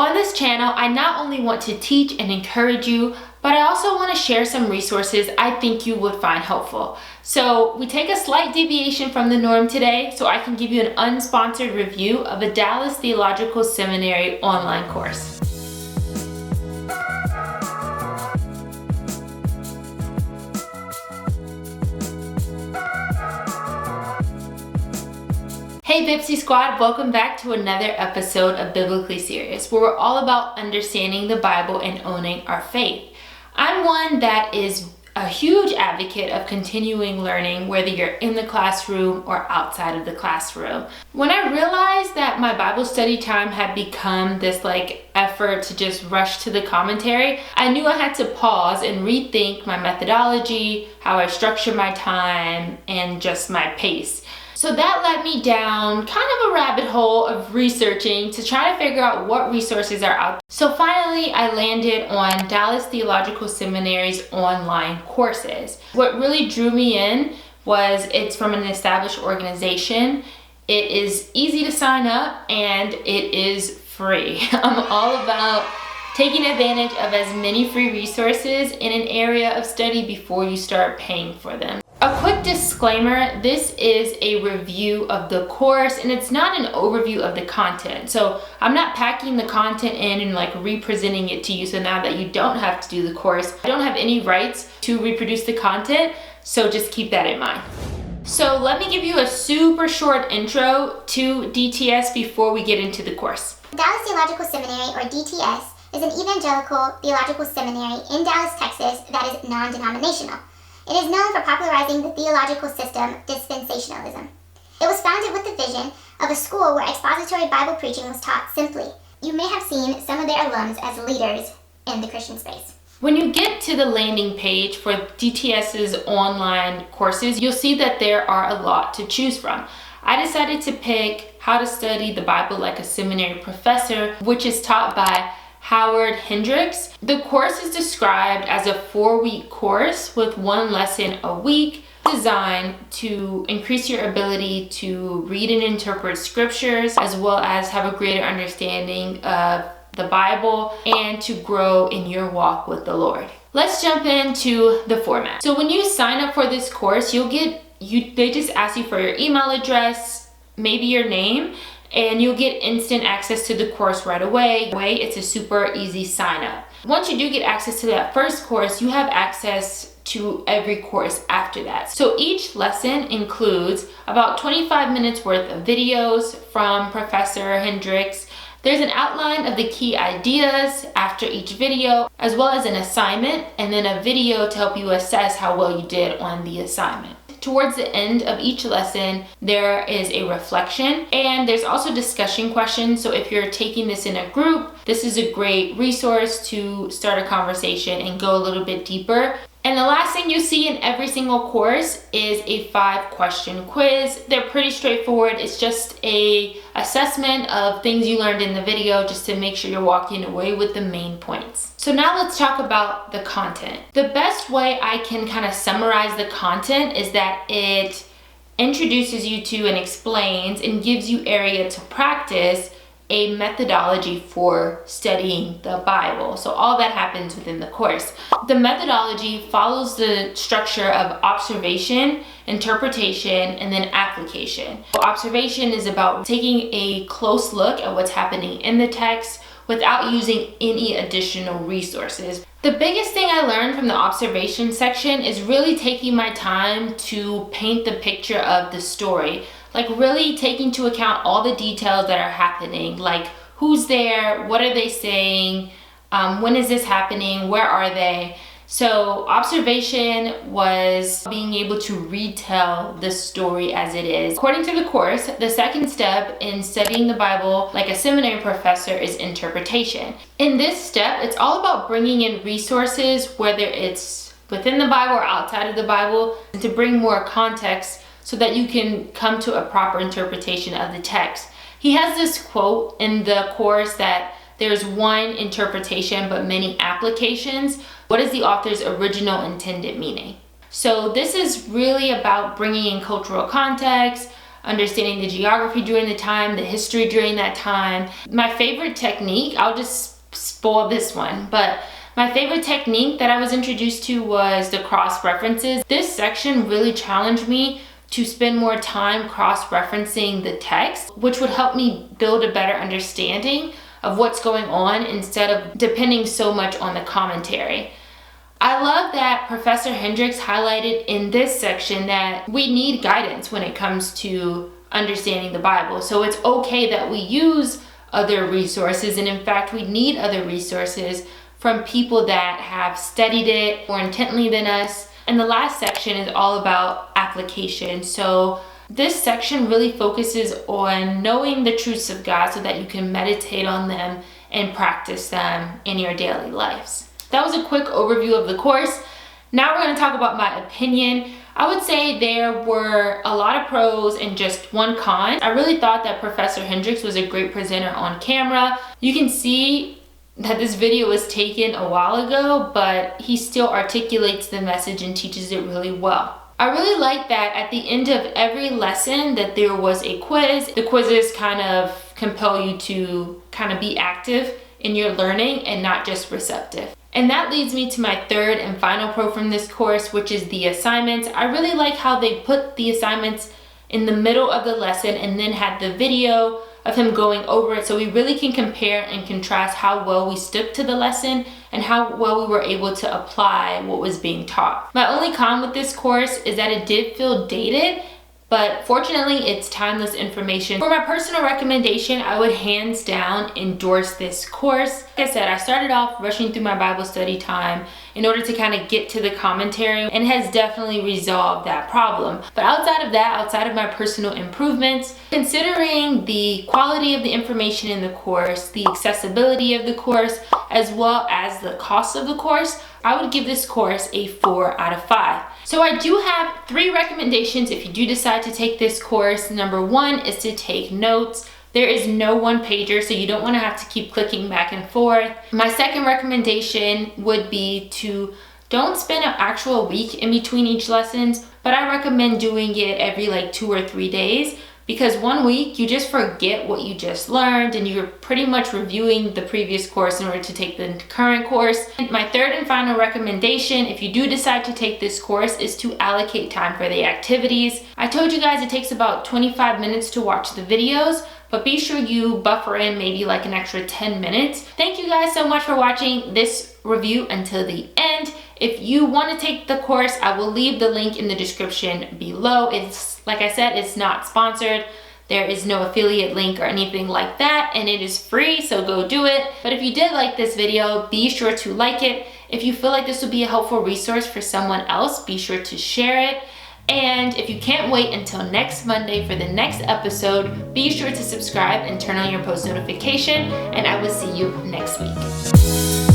On this channel, I not only want to teach and encourage you, but I also want to share some resources I think you would find helpful. So we take a slight deviation from the norm today so I can give you an unsponsored review of a Dallas Theological Seminary online course. Hey Bipsy Squad, welcome back to another episode of Biblically Serious, where we're all about understanding the Bible and owning our faith. I'm one that is a huge advocate of continuing learning, whether you're in the classroom or outside of the classroom. When I realized that my Bible study time had become this effort to just rush to the commentary, I knew I had to pause and rethink my methodology, how I structure my time, and just my pace. So that led me down kind of a rabbit hole of researching to try to figure out what resources are out there. So finally, I landed on Dallas Theological Seminary's online courses. What really drew me in was it's from an established organization. It is easy to sign up and it is free. I'm all about taking advantage of as many free resources in an area of study before you start paying for them. A quick disclaimer, this is a review of the course and it's not an overview of the content. So I'm not packing the content in and re-presenting it to you so now that you don't have to do the course. I don't have any rights to reproduce the content, so just keep that in mind. So let me give you a super short intro to DTS before we get into the course. Dallas Theological Seminary, or DTS, is an evangelical theological seminary in Dallas, Texas that is non-denominational. It is known for popularizing the theological system, dispensationalism. It was founded with the vision of a school where expository Bible preaching was taught simply. You may have seen some of their alums as leaders in the Christian space. When you get to the landing page for DTS's online courses, you'll see that there are a lot to choose from. I decided to pick How to Study the Bible Like a Seminary Professor, which is taught by Howard Hendricks. The course is described as a 4-week course with one lesson a week, designed to increase your ability to read and interpret scriptures, as well as have a greater understanding of the Bible and to grow in your walk with the Lord. Let's jump into the format. So when you sign up for this course, they just ask you for your email address, maybe your name, and you'll get instant access to the course right away. It's a super easy sign up. Once you do get access to that first course, you have access to every course after that. So each lesson includes about 25 minutes worth of videos from Professor Hendricks. There's an outline of the key ideas after each video, as well as an assignment, and then a video to help you assess how well you did on the assignment. Towards the end of each lesson, there is a reflection and there's also discussion questions. So if you're taking this in a group, this is a great resource to start a conversation and go a little bit deeper. And the last thing you see in every single course is a 5-question quiz. They're pretty straightforward. It's just a assessment of things you learned in the video just to make sure you're walking away with the main points. So now let's talk about the content. The best way I can kind of summarize the content is that it introduces you to and explains and gives you area to practice a methodology for studying the Bible. So all that happens within the course. The methodology follows the structure of observation, interpretation, and then application. So observation is about taking a close look at what's happening in the text without using any additional resources. The biggest thing I learned from the observation section is really taking my time to paint the picture of the story. Really taking into account all the details that are happening, like who's there, what are they saying, when is this happening, where are they? So observation was being able to retell the story as it is. According to the course, the second step in studying the Bible like a seminary professor is interpretation. In this step, it's all about bringing in resources, whether it's within the Bible or outside of the Bible, to bring more context so that you can come to a proper interpretation of the text. He has this quote in the course that there's one interpretation but many applications. What is the author's original intended meaning? So this is really about bringing in cultural context, understanding the geography during the time, the history during that time. My favorite technique, I'll just spoil this one, but my favorite technique that I was introduced to was the cross-references. This section really challenged me to spend more time cross-referencing the text, which would help me build a better understanding of what's going on instead of depending so much on the commentary. I love that Professor Hendricks highlighted in this section that we need guidance when it comes to understanding the Bible. So it's okay that we use other resources, and in fact, we need other resources from people that have studied it more intently than us. And the last section is all about application. So this section really focuses on knowing the truths of God so that you can meditate on them and practice them in your daily lives. That was a quick overview of the course. Now we're going to talk about my opinion. I would say there were a lot of pros and just one con. I really thought that Professor Hendricks was a great presenter on camera. You can see that this video was taken a while ago, but he still articulates the message and teaches it really well. I really like that at the end of every lesson that there was a quiz. The quizzes kind of compel you to kind of be active in your learning and not just receptive. And that leads me to my third and final pro from this course, which is the assignments. I really like how they put the assignments in the middle of the lesson and then had the video of him going over it, so we really can compare and contrast how well we stuck to the lesson and how well we were able to apply what was being taught. My only con with this course is that it did feel dated, but fortunately it's timeless information. For my personal recommendation, I would hands down endorse this course. Like I said, I started off rushing through my Bible study time in order to kind of get to the commentary, and has definitely resolved that problem. But outside of that, outside of my personal improvements, considering the quality of the information in the course, the accessibility of the course, as well as the cost of the course, I would give this course a 4 out of 5. So I do have 3 recommendations if you do decide to take this course. Number 1 is to take notes. There is no one-pager, so you don't want to have to keep clicking back and forth. My second recommendation would be to don't spend an actual week in between each lessons, but I recommend doing it every like 2 or 3 days, because 1 week you just forget what you just learned and you're pretty much reviewing the previous course in order to take the current course. And my third and final recommendation, if you do decide to take this course, is to allocate time for the activities. I told you guys it takes about 25 minutes to watch the videos, but be sure you buffer in maybe like an extra 10 minutes. Thank you guys so much for watching this review until the end. If you want to take the course, I will leave the link in the description below. It's, like I said, it's not sponsored. There is no affiliate link or anything like that, and it is free, so go do it. But if you did like this video, be sure to like it. If you feel like this would be a helpful resource for someone else, be sure to share it. And if you can't wait until next Monday for the next episode, be sure to subscribe and turn on your post notification, and I will see you next week.